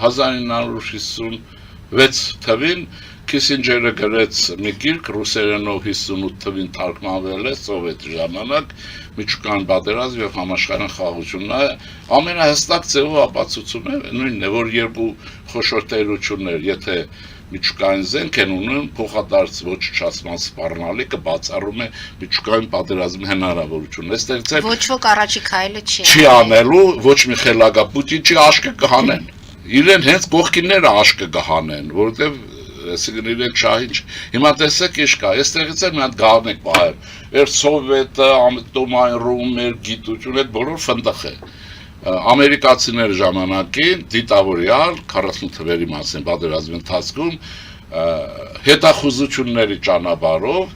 1956 թվին Քիսինջերը գրեց մի գիրք ռուսերենով 58 թվին թարգմանվել է սովետ ժամանակ միջուկային պատերազմ եւ համաշխարհային խաղաղությունն է ամենահստակ ձևով ապացուցում է նույնն է որ երկու խոշոր տերություններ եթե միջուկային զենք են ունում փոխադարձ ոչնչացման սպառնալիքը բացառում է միջուկային պատերազմի հնարավորությունը այստեղից ոչ ոք առաջի քայլը չի անելու ոչ մի խելագա Պուտինի աշկը կհանեն իրեն հենց կողքինները աշկը կհանեն որովհետեւ այսինքն իրենք շահինչ հիմա տեսեք ինչ կա այստեղից է մի հատ գաղտնիք պահել էր սովետը ատոմային ռում մեր գիտություն այդ բոլոր ֆնդախ է ամերիկացիները ժամանակին դիտավորյալ 40 թվերի մասին պատերազմի ընթացքում հետախուզությունների ճանապարհով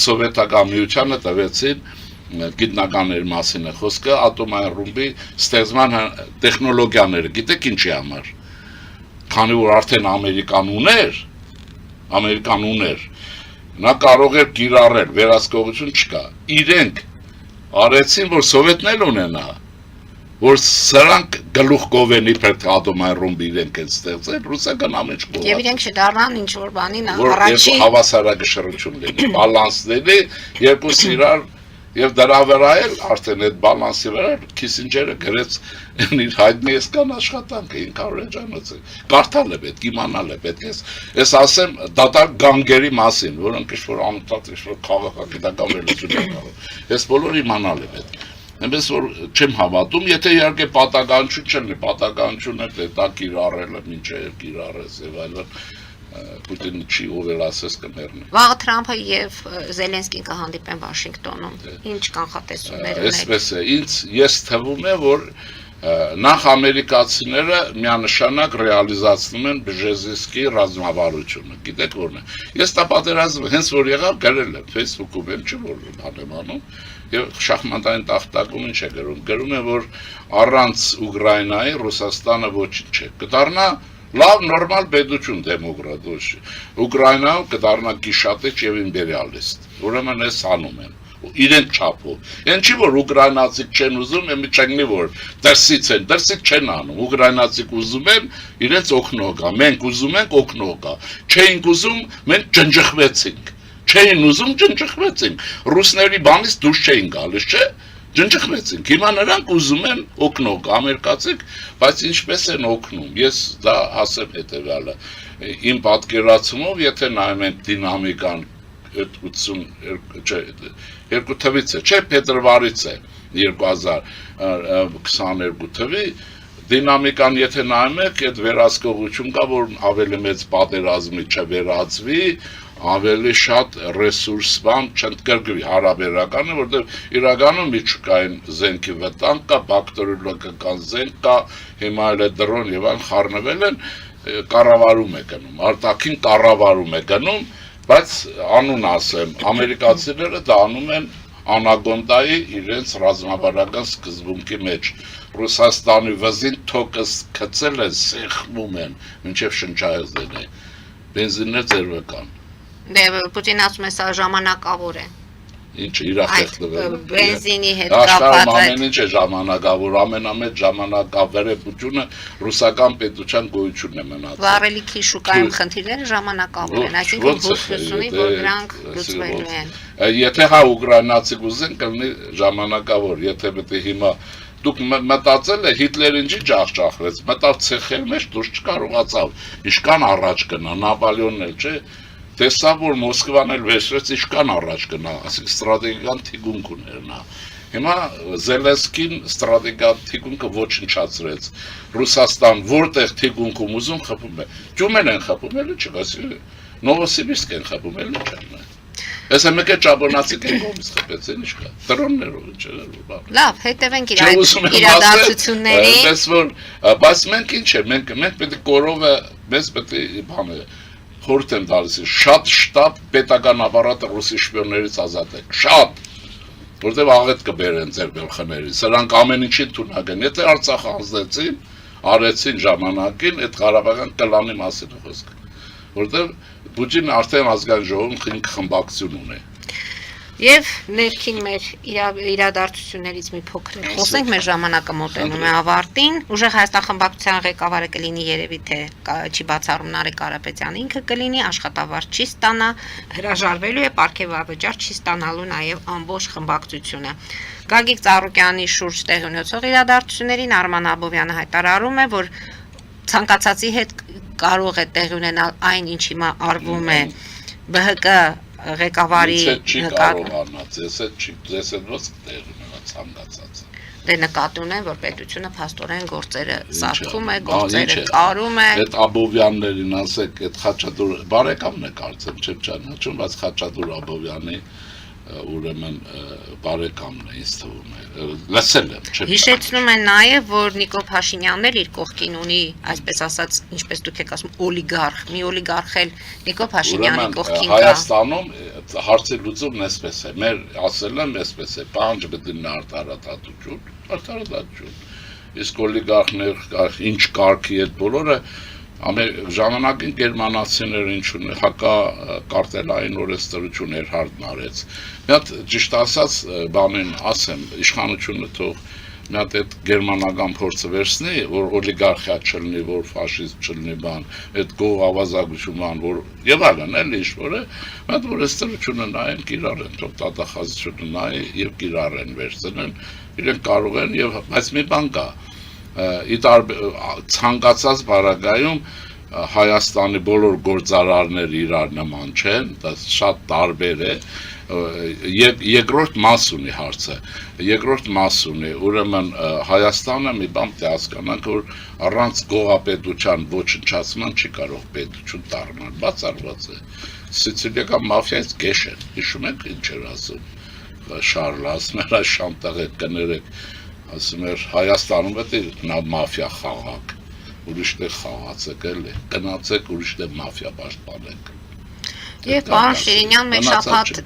սովետական միությանը տվեցին գիտնականների մասին է խոսքը ատոմային ռումբի ստեղծման տեխնոլոգիաները գիտեք ինչի համար քանի որ արդեն Ամերիկան ուներ նա կարող էր կիրառել վերահսկողություն չկա իրենք արեցին որ սովետն ունենա որ սրանք գլուխ գովեն իբր թե ատոմային ռումբը իրենք են ստեղծել ռուսական ամեն ինչ կողմ եւ իրենք չդառնան ինչ որ բանին առաջի հավասարակշռություն լինի բալանսների երկուսը իրար եւ դրա վրա էլ արդեն այդ բալանսի վրա Քիսինջերը գրեց իր հայտնի էսկան աշխատանքը 500 ժամանակ կարդալ է պետք իմանալ է պետք ես ասեմ դատարկ գանգերի մասին որոնք ինչ-որ անընդհատ ինչ-որ քաղաքագիտական վերլուծություն են անում ես բոլոր իմանալ է պետք այնպես որ չեմ հավատում եթե իհարկե պատականություն չլինի պատականությունը դա կիրառելը մինչև կիրառես եւ այլն Պուտինը չի ով էլ ասես կմեռնի վաղը Թրամփը եւ Զելենսկին կհանդիպեն Վաշինգտոնում ինչ կանխատեսումներ ունեք այսպես է ես թվում է որ նախ ամերիկացիները միանշանակ ռեալիզացնում են Բժեզինսկի ռազմավարությունը գիտեք որն է ես դա պատերազմը հենց որ եղավ գրել եմ Facebook-ում եմ չի որ բանեմանում եւ շախմատային տախտակում ինչ է գրում է որ առանց Ուկրաինայի Ռուսաստանը ոչինչ չէ կդառնա լավ նորմալ պետություն դեմոկրատոս Ուկրաինայում կդառնա գիշատիչ եւ իմպերիալիստ ուրեմն էս անում են իրենք չափով այն չի որ ուկրաինացիք չեն ուզում եմ չգնի որ դրսից չեն անում ուկրաինացիք ուզում են իրենց օգնող գա մենք ուզում ենք օգնող գա չէինք ուզում մենք ջնջխվեցինք չէին ուզում ջնջխվեցինք ռուսների բանից դուրս չէին գալիս չէ ջնջխվեցինք հիմա նրանք ուզում են օգնող ամերիկացիք բայց ինչպես են օգնում ես դա ասեմ հետեւյալը իմ պատկերացումով եթե նայում ենք դինամիկան 82 թվից է չէ փետրվարից է 2022 թվի դինամիկան եթե նայում եք այդ վերահսկողություն կա որ ավելի մեծ պատերազմի չվերածվի ավելի շատ ռեսուրս բան չընդգրկվի հարաբերականը որտեղ իրականում միջուկային զենքի վտանգ կա բակտերիոլոգիական զենք կա հիմա էլ դրոն եւ այլն խառնվել են կառավարում է գնում արտաքին կառավարում է գնում բայց անուն ասեմ ամերիկացիները դա անում են անագոնդայի իրենց ռազմավարական սկզբունքի մեջ Ռուսաստանի վզին թոկս գցել են սեղմում են մինչև շնչահեղձ դեն բենզիններ ձերվական Պուտինն ասում է սա ժամանակավոր է ինչ իրախեղդվել բենզինի հետ կապված ամեն ինչ է ժամանակավոր ամենամեծ ժամանակավերևությունը ռուսական պետության գոյությունն է մնացել վառելիքի շուկայում խնդիրները ժամանակավոր են այսինքն բուժությունի որ դրանք լուծվելու են եթե հա ուկրաինացի կուզեն կլինի ժամանակավոր եթե պետք է հիմա դուք մտածել եք Հիտլերը ինչի ջախջախվեց մտավ ցեխեր մեջ դուրս չկարողացավ ինչքան առաջ գնա Նապոլեոնն էլ չէ տեսավ որ Մոսկվան էլ վերցրեց ինչքան առաջ գնա ասենք ստրատեգիական թիգունք ուներ նա հիմա Զելենսկին ստրատեգիական թիգունքը ոչնչացրեց Ռուսաստան որտեղ թիգունքում ուզում խփում է Գյումեն են խփում էլի չգասի Նովոսիբիրսկ են խփում էլի չէ Այսա մեկը ճապոնացի կողմից խփեցին ինչ կա դրոններով չէ լավ հետևենք իրադարձություններին Բայց որ բայց մենք ինչ է մենք պետք է կորովը մեզ պետք է բանը խորհուրդ եմ տալիս շատ շտապ պետական ապարատը ռուսի շպիոններից ազատեք շատ որտեղ աղետ կբերեն ձեր գլխներին սրանք ամեն ինչին թունակ են եթե Արցախը հանձնեցին արեցին ժամանակին այդ Ղարաբաղյան կլանի մասին է խոսքը որտեղ Պուտինը արդեն ազգային ժողովում խմբակցություն ունի Եվ ներքին մեր իրադարձություններից մի փոքր խոսենք, մեր ժամանակը մոտենում է ավարտին։ Ուժեղ Հայաստան խմբակցության ղեկավարը կլինի երևի թե չի բացառում Նարեկ Կարապետյանը, ինքը կլինի, աշխատավարձ չի ստանա, հրաժարվելու է, պարգևավճար չի ստանալու նաև ամբողջ խմբակցությունը։ Գագիկ Ծառուկյանի շուրջ տեղի ունեցող իրադարձություններին Արման Աբովյանը հայտարարում է, որ ցանկացածի հետ կարող է տեղի ունենալ այն, ինչ հիմա արվում է ԲՀԿ ղեկավարի նկատմամբ դե նկատի ունեն, որ պետությունը փաստորեն գործերը սարքում է, գործերը կարում է։ Այդ Աբովյաններին ասեք, այդ Խաչատուր բարեկամն է կարծեմ, չեմ ճանաչում, բայց Խաչատուր Աբովյանի ուրեմն բարեկամն է ինձ թվում է, լսել եմ, չեմ։ Հիշեցնում են նաև, որ Նիկոլ Փաշինյանն էլ իր կողքին ունի, այսպես ասած, ինչպես դուք եք ասում, օլիգարխ, մի օլիգարխ էլ Նիկոլ Փաշինյանի կողքին կա։ Հայաստանում հարցի լուծումն էսպես է, մեր ասել եմ էսպես է, պահանջը պետք է արտարադատություն, իսկ օլիգարխներ ինչ կարգի այդ բոլորը ժամանակին գերմանացիները ինչ ունի հակակարտելային օրենսդրություն էր հարդն արեց։ Մի հատ ճիշտ ասած բանին ասեմ, իշխանությունը թող մի հատ այդ գերմանական փորձը վերցնի, որ օլիգարխիա չլինի, որ ֆաշիզմ չլինի բան, այդ գող ավազակություն բան, որ եւ այլն էլի ինչ-որ է, մի հատ օրենսդրությունը նայեն, կիրառեն, թող դատախազությունը նայի եւ կիրառեն վերցնեն, իրենք կարող են եւ բայց մի բան կա ցանկացած բարագայում Հայաստանի բոլոր գործարարները իրար նման չեն, դա շատ տարբեր է եւ երկրորդ մաս ունի հարցը երկրորդ մաս ունի ուրեմն Հայաստանը մի բան պետք է հասկանանք որ առանց գողապետության ոչնչացման չի կարող պետություն դառնալ բացառված է սիցիլիական մաֆիայից գեշ են հիշում եք ինչ էր ասում Շարլը ասում էր այս շանտաղ կներեք ասում էր Հայաստանում պետք է մաֆիա խաղաք ուրիշտեղ խաղացեք էլի գնացեք ուրիշտեղ մաֆիա պաշտպանեք Եվ պարոն Շիրինյան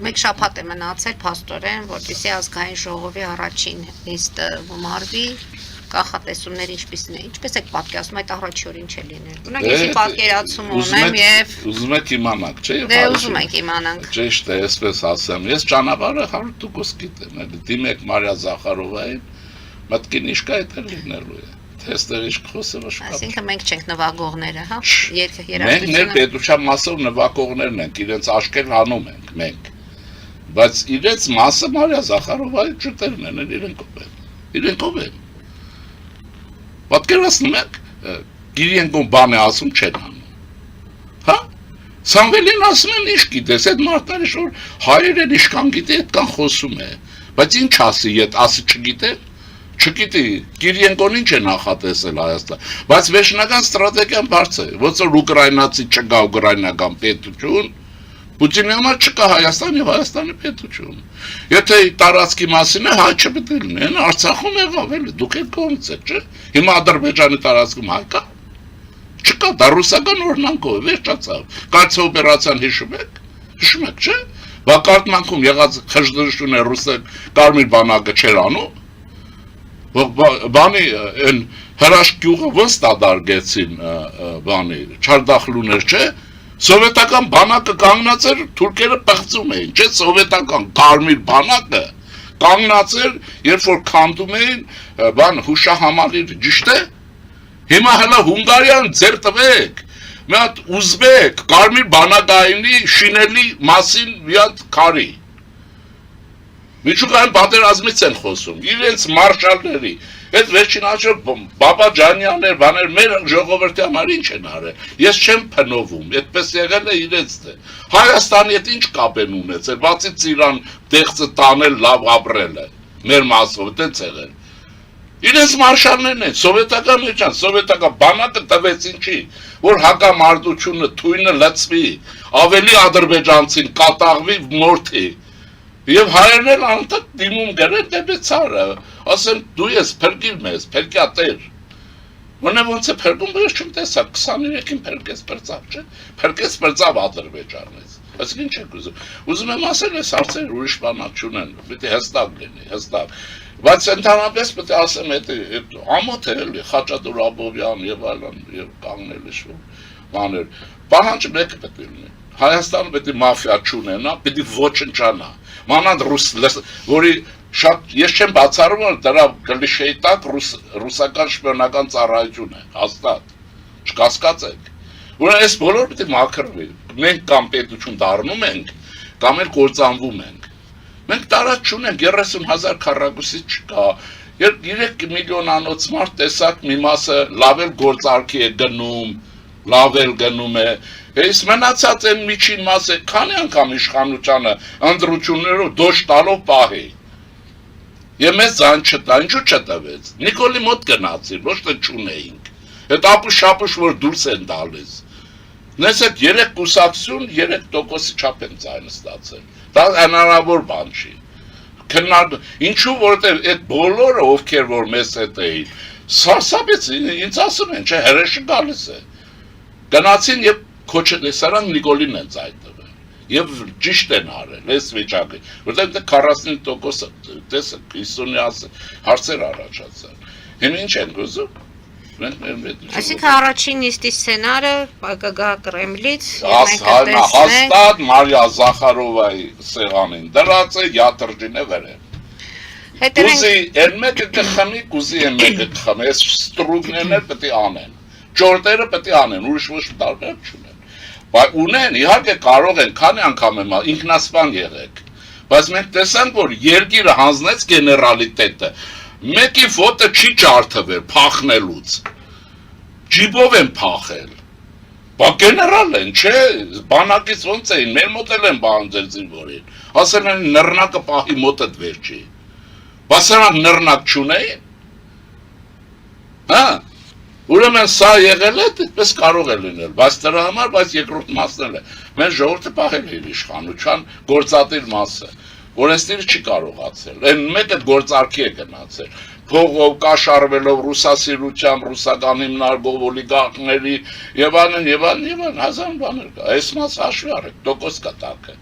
մեկ շաբաթ է մնացել փաստորեն որպեսզի ազգային ժողովի առաջին նիստը մարվի կանխատեսումներ ինչպիսին է ինչպես եք պատկերացնում այդ առաջի օրին չէ լինել Ունեք ես պատկերացում ունեմ եւ ուզում եք իմանանք չէ Դե ուզում ենք իմանանք Ճիշտ է այսպես ասեմ ես ճանապարհը 100% գիտեմ էլի դիմեք Մարիա Զախարովային մտքին իշկա է լինելու է Թեստեր իշք խոսելը շուտ Այսինքն մենք չենք նվագողները հա Երկը երաժշտությունը Մենք պետության մասով նվագողներն ենք իրենց աշկել հանում ենք մենք Բայց իրենց մասը Մարիա Զախարովայի ճուտերն են իրենք ով են Պատկերացնում եք Գիրենկոն բան է ասում չեն անում Հա Սամվելին ասում են ինչ գիտես այդ մարդները որ հայերեն իշքան գիտի այդքան խոսում է Բայց ինչ ասի այդ ասի չգիտե Չգիտի, Կիրիենկոն ինչ է նախատեսել Հայաստան, բայց վերջնական ստրատեգիան բարձր է, ոնց որ ուկրաինացի չկա ուկրաինական պետություն, Պուտինի համար չկա Հայաստան եւ Հայաստանի պետություն։ Եթե տարածքի մասին է, հայ չպետք է լինի, Արցախում եղավ էլի, դուք եք կողմից եք, չէ՞։ Հիմա Ադրբեջանի տարածքում հայ կա։ Չկա, դա ռուսական օրնանկով է, վերջացավ։ Կայցո օպերացիան հիշում եք, չէ՞։ Վակարտմանքում եղած խժդրությունը ռուսը կարմիր բանակը չեր անում Բանի են հրաշք գյուղը ոնց տադարգեցին բանի չարդախլուներ չէ սովետական բանակը կանգնած էր թուրքերը պղծում էին չէ սովետական կարմիր բանակը կանգնած էր երբ որ քանդում էին բան հուշահամալիր ճիշտ է հիմա հələ Հունգարիան ձեր տվեք մի հատ ուզբեկ կարմիր բանակայինի շինելի մասին մի հատ քարի Միջուկային պատերազմից են խոսում, իրենց մարշալների, այդ վերջին աչը Բաբաջանյաններ, բաներ, մեր ժողովրդի համար ինչ են արել, ես չեմ փնովում, այդպես եղել է իրենց դե, Հայաստանի հետ ինչ կապ են ունեցել, բացի ծիրան դեղծը տանել, լավ ապրելը, մեր մասով, դենց եղել, իրենց մարշալներն են, սովետական բանակը տվեց ինչի, որ հակամարտությունը թույնը լծվի, ավելի ադրբեջանցին կատաղվի մորթի, Եվ հայերն էլ անտակ դիմում գերեն դեպի ցարը, ասեն դու ես փրկիր մեզ, փրկյա տեր։ Մոնե ոնց է փրկում, ես չեմ տեսա 23-ին փրկես բրծավ, չէ՞։ Փրկես բրծավ Ադրբեջանից։ Այսինքն ինչ եք ուզում։ Ուզում եմ ասել, այս հարցերը ուրիշ բանակ չունեն, պետք է հստակ լինի, հստակ։ Բայց ընդհանրապես պետք է ասեմ, այդ ամոթ է էլի Խաչատուր Աբովյան եւ այլն եւ կանգնել իշու բաներ։ Պահանջը մեկը պետք է լինի։ Հայաստանը պետք է մաֆիա չունենա, պետք է ոչնչանա։ մանանդ որի շատ ես չեմ բացառում, որ դրա կլիշեի տակ ռուսական շպիոնական ծառայություն է, հաստատ, չկասկածեք, որ այս բոլոր պիտի մաքրվի, մենք կամ պետություն դառնում ենք, կամ էլ կործանվում ենք, մենք տարած չունենք, 30,000 քառակուսի չկա, 3 միլիոնանոց մարդ տեսակ մի մասը լավ էլ գործարքի է գնում, լավ էլ գնում է, այս մնացած են միջին մասը, քանի անգամ իշխանությանը ընդրություններով դոշ տալով պահի, և մեզ ձայն չտա, ինչու չտվեց, Նիկոլի մոտ գնացիր, ոչ թե չունեինք, հետ ապուշ-ապուշ, որ դուրս են դալիս, նես հետ 3 կուսակցություն, 3%-ի չապ են ձայնը ստացել, դա հնարավոր բան չի, ինչու որտեղ այդ բոլորը ովքեր որ մեզ հետ էին, սարսափեց, ինձ ասում են, չէ, հրեշը գալիս է, գնացին և քոչելեսարան Նիկոլին են ձայն տվել, և ճիշտ են արել, այս վիճակը, որտեղ 40% տեսը 50 հարցեր առաջացան, հիմա ինչ են գոզում, Այսինքն առաջին նիստի սցենարը կգա Կրեմլից եւ մենք հաստատ Մարիա Զախարովայի սեղանին դրած է յատրժինը վերև Կուզի են մեկը կխմի, կուզի են մեկը կխմի, այս ստրուգներն էլ պետք է անեն, ճորտերը պետք է անեն, ուրիշ ոչ տարբեր չունեն, բայց ունեն, իհարկե կարող են, քանի անգամ եմ ինքնասպան եղեք, բայց մենք տեսանք, որ երկիրը հանձնեց գեներալիտետը, մեկի ֆոտը չի ջարդվել փախնելուց, ջիբով են փախել, բա գեներալ են, չէ, բանակից ոնց էին, մեր մոտ էլ են բանձել զինվորին, ասել են նռնակը պահի մոտդ վերջի, բայց նրանք նռնակ չունեին, հա, ուրեմն սա եղել է, դեպպես կարող է լինել, բայց դրա համար, բայց երկրորդ մասն էլ է, մեր ժողովուրդը պահել է իր իշխանության գործադիր մասը, Օրենսդիրը չի կարողացել, են մեկը գործարքի է գնացել, փողով կաշարվելով ռուսասիրությամբ, ռուսական հիմնարկով օլիգարխների և անեն, հազար բաներ կա, այս մաս հաշվի արեք, տոկոս կտակ է։